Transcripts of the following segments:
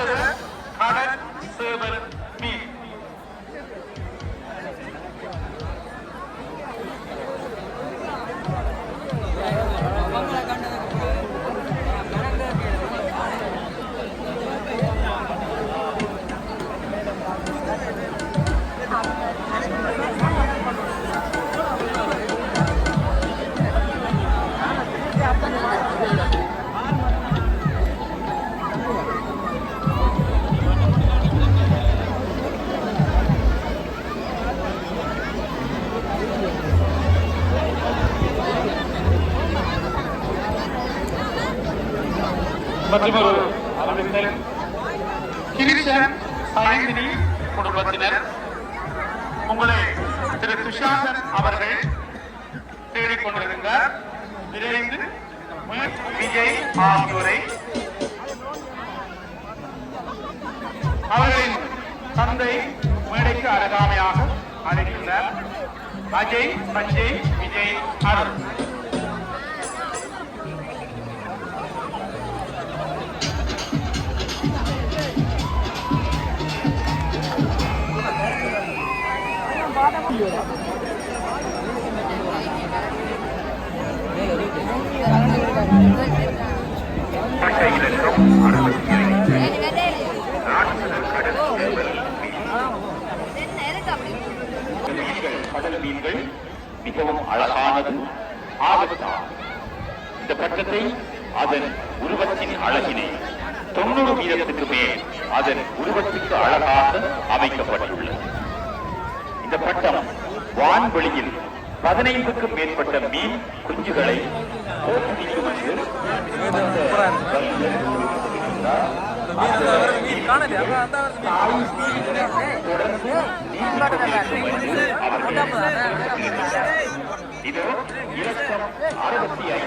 ராட்சத கடல் சேவல் மீன். மற்றொரு அறிவித்தல், கிருஷ்ணன் சயந்தினி குடும்பத்தினர் உங்களை திரு துஷாந்தன் அவர்கள் தேடிக்கொண்டிருந்தார். விரைந்து விஜய் ஆகியோரை அவர்களின் தந்தை மேடைக்கு அருகாமையாக அழைக்கின்றார். அஜய், சஞ்சய், விஜய் அருள். கடல் மீன்கள் மிகவும் அழகானது, ஆபத்தானது. இந்த பட்டத்தை அதன் உருவத்தின் அழகினை 90 வீதத்துக்கு மேல் அதன் உருவத்திற்கு அழகாக அமைக்கப்பட்டுள்ளது. இந்த பட்டம் வான்வெளியில் 15க்கும் மேற்பட்ட மீன் குஞ்சுகளை தோற்றுவிக்கும் என்று இது இலக்கம் 65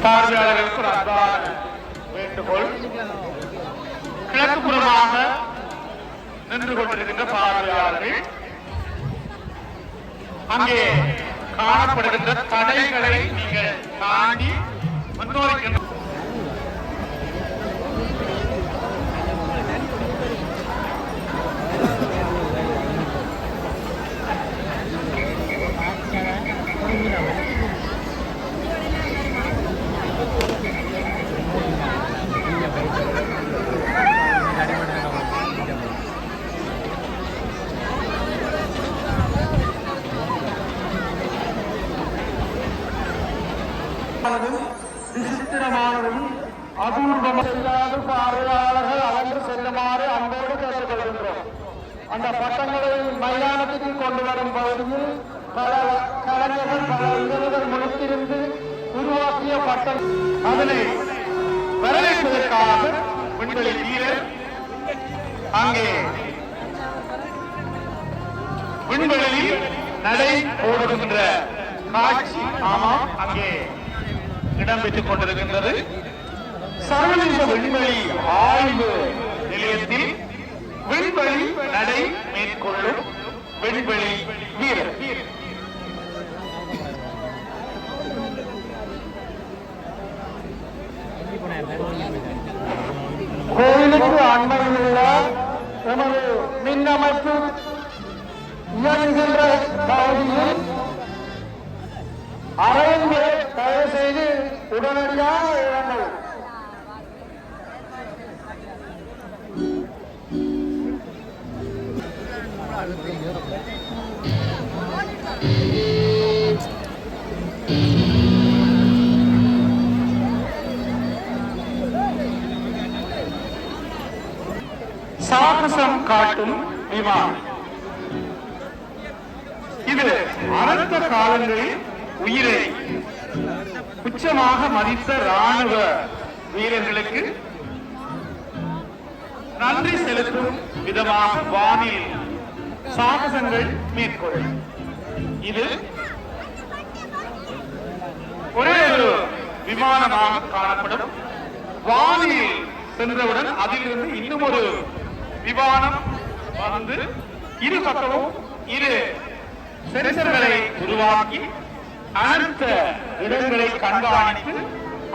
பார்வையாளர்களுக்கு ஒரு அன்பான வேண்டுகோள். கிழக்கு புறமாக நின்று கொண்டிருக்கின்ற பார்வையாளர்கள் அங்கே காணப்படுகின்ற தடைகளை நீங்கள் தாண்டி முன்னோக்கின்ற விசித்திரமானதும் அபூர்வமில்லாத பார்வையாளர்கள் அகன்று செல்லுமாறு அன்போடு கேட்டுக்கொள்கின்றோம். அந்த பட்டங்களை மைதானத்துக்கு கொண்டு வரும் பகுதியில் பல கலைஞர்கள், பல இளைஞர்கள் முழுத்திருந்து உருவாக்கிய பட்டம் அதனை வரவேற்பதற்காக விண்வெளி வீரர் அங்கே விண்வெளியில் நடை போடுகின்ற காட்சி அங்கே இடம்பெற்றுக் கொண்டிருக்கின்றது. சர்வதேச விண்வெளி ஆய்வு நிலையத்தில் விண்வெளி நடை மேற்கொள்ளும் விண்வெளி வீரர். கோயிலுக்கு அண்மையில் உள்ள எமது மின்னமைப்பு இயங்குகின்ற பகுதியில் அறைந்து தயவு செய்து உடனடியாக இறங்கும். சாகசம் காட்டும் விமானம் இது அனந்த காலங்களில் உயிரை உச்சமாக மதித்த ராணுவ வீரர்களுக்கு நன்றி செலுத்தும் விதமாக வானில் சாகசங்கள் மேற்கொள்ளும். இது ஒரே ஒரு விமானமாக காணப்படும். வானில் சென்றவுடன் அதிலிருந்து இன்னும் ஒரு விமானம் வந்து இரு பக்கமும் இரு சென்சர்களை உருவாக்கி அனைத்த இடங்களை கண்காணித்து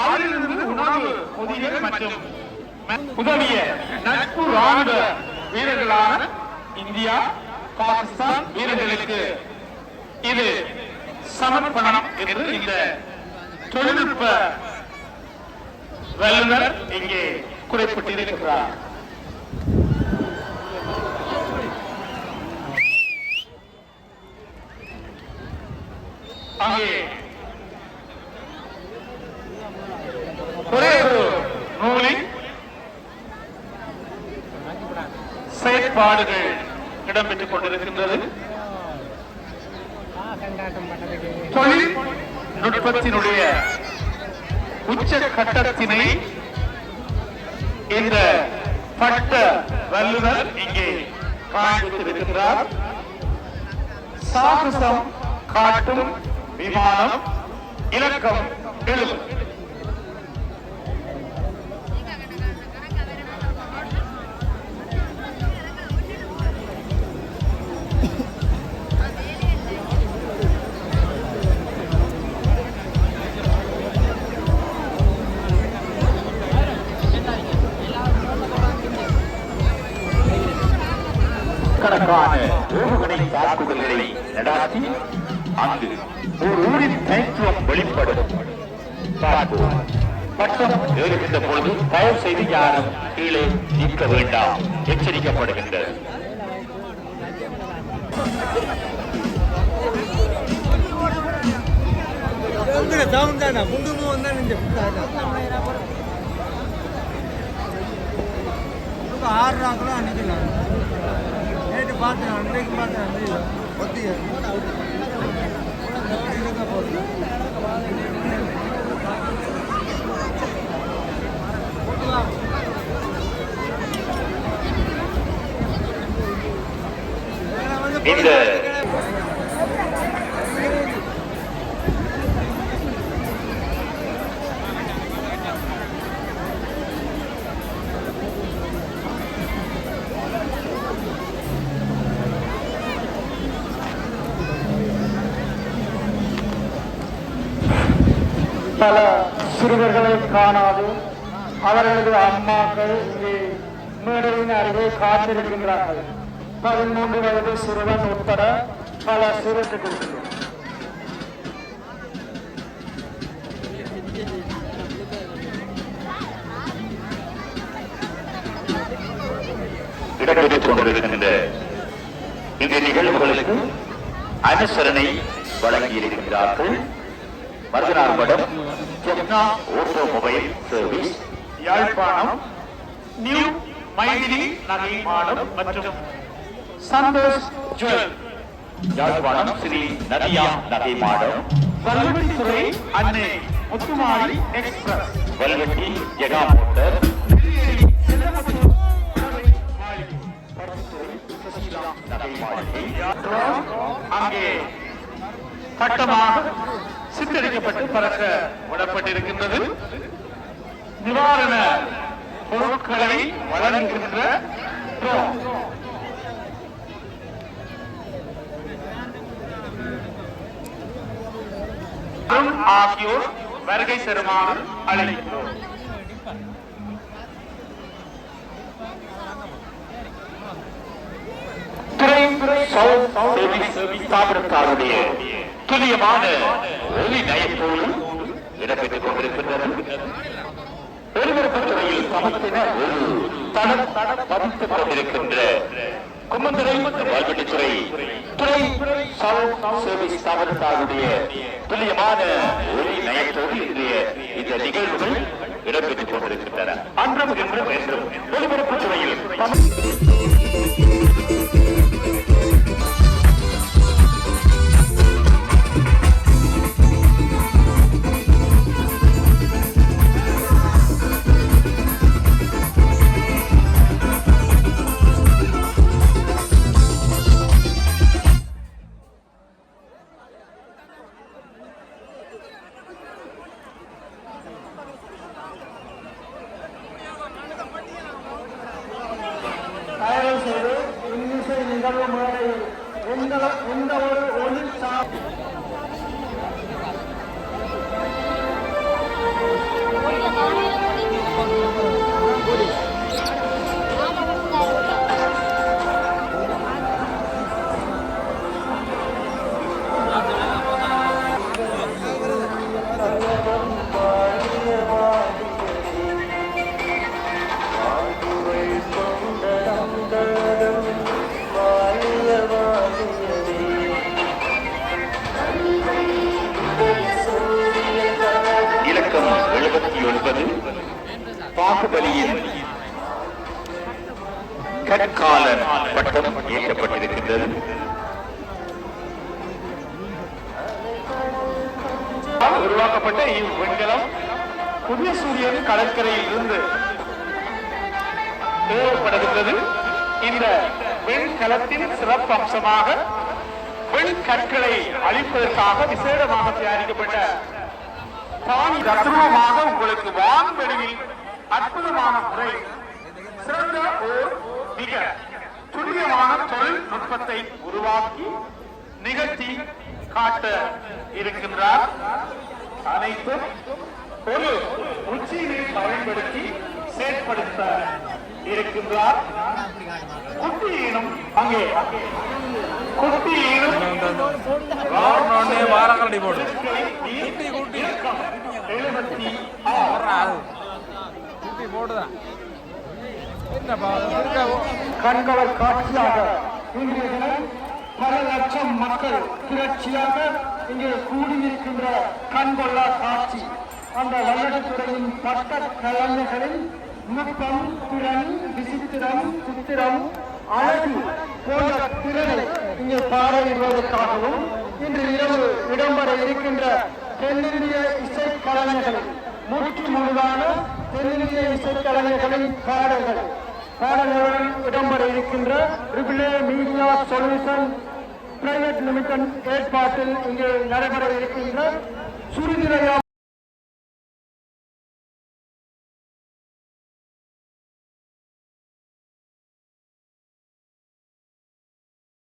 அதிலிருந்து உணவு பொதிகள் மற்றும் உதவிய நட்பு ராணுவ வீரர்களான இந்தியா பாகிஸ்தான் வீரர்களுக்கு இது சமர்ப்பணம் என்று இந்த தொழில்நுட்ப வல்லுநர் இங்கே குறிப்பிட்டிருக்கிறார். அங்கே ஒரே ஒரு நூலில் செயற்பாடுகள் இடம்பெற்றுக் கொண்டிருக்கின்றது. தொழில்நுட்பத்தினுடைய உச்ச கட்டத்தினை இந்த பட்ட வல்லுநர் இங்கே காண்பித்திருக்கிறார். சாகசம் காட்டும் விமானம் இலக்கம் 70. கணக்கான ஏவுகணை தாக்குதல்களை நடாத்தி அங்கு ஒரு ஊரின் தனித்துவம் வெளிப்படும். பட்டம் ஏறுகின்ற பொழுது தயவு செய்து யாரும் கீழே நிற்க வேண்டாம் எச்சரிக்கப்படுகின்றது. இந்த பல சிறுவர்களை காணாது அவர்களது அம்மாக்கள் இங்கே மேடையின் அருகே காத்திருக்கின்றார்கள். 13 வயது சிறுவன் உட்பட பல சிறுவர்கள். இடம்பெற்றுக் கொண்டிருக்கின்ற இந்த நிகழ்வுகளுக்கு அனுசரணை வழங்கியிருக்கிறார்கள். Maruthanar Madam Jaffna automobile service, Yazhpanam new Mythili நகை மாடம் மற்றும் சந்தோஷ் ஜுவல், யாழ்ப்பாணம் ஸ்ரீ நதியா நகை மாடம், வல்வெட்டித்துறை அன்னை முத்துமாரி எக்ஸ்பிரஸ், வல்வெட்டி ஜெகா மோட்டர், அங்கே பட்டமாக சித்தரிக்கப்பட்டு பறக்க விடப்பட்டிருக்கின்றது. நிவாரண பொருட்களை வழங்குகின்ற ஆகியோர் வருகை தருமாறு அழைக்கிறோம். ஸ்தாபனத்தாருடைய துல்லியமான ஒலி நயத்தோடு இடம்பெற்றுக் கொண்டிருக்கின்றனர். ஒலிபரப்பு துறையில் சமத்தினர் ஒரு தடம் பதித்துக் கொண்டிருக்கின்ற கும்மந்துறை வல்வெட்டித்துறை துறை சர்வீஸ் ஸ்தாபனத்தாருடைய துல்லியமான ஒலி நயத்தோடு இன்றைய இந்த நிகழ்வுகள் இடம்பெற்றுக் கொண்டிருக்கின்றன. அன்றும் இன்றும் என்றும் ஒலிபரப்பு துறையில் இந்த ஒரு ஒளி இலக்கம் 79 பாகுபலியின் கற்காலன் பட்டம் ஏற்றப்பட்டிருக்கின்றது. உருவாக்கப்பட்ட இவ்விண்கலம் புதிய சூரியன் கடற்கரையில் இருந்து ஏவப்படுகின்றது. இந்த விண்கலத்தின் சிறப்பு அம்சமாக விண்கற்களை அழிப்பதற்காக விசேடமாக தயாரிக்கப்பட்ட பாணி தத்ரூபமாக உங்களுக்கு வான்வெளியில் அற்புதமான முறை சிறந்த ஓர் மிக துல்லியமான தொழில்நுட்பத்தை உருவாக்கி நிகழ்த்தி காட்ட இருக்கின்றார். அனைத்தும் ஒரு உச்சியினை பயன்படுத்தி செயற்படுத்த இருக்கின்றார். குட்டியினும் அங்கே குட்டியினும் வாரக்கரடி போடு 76 போடுதான் கண்கவர் காட்சியாக இன்றைய தினம் பல லட்சம் மக்கள் திரட்சியாக இங்கே கூடியிருக்கின்ற கண்கொள்ளா காட்சி. அந்த வல்லடத்துறையின் பட்ட கலைஞர்களின் நுட்பம், திறன், விசித்திரம், சித்திரம், அழகு போன்ற திறனை இங்கே பாராட்டுவதற்காகவும் இன்று இரவு இடம்பெற இருக்கின்ற தென்னிந்திய இசைக்கலைஞர்களின் முற்று முழுதான தென்னிந்திய இசைக்கலைஞர்களின் பாடல்களுடன் இடம்பெற இருக்கின்ற ரிபிளே மீடியா சொல்யூஷன் பிரைவேட் லிமிடெட் ஏற்பாட்டில் இங்கே நடைபெற இருக்கின்ற சுருதிரையா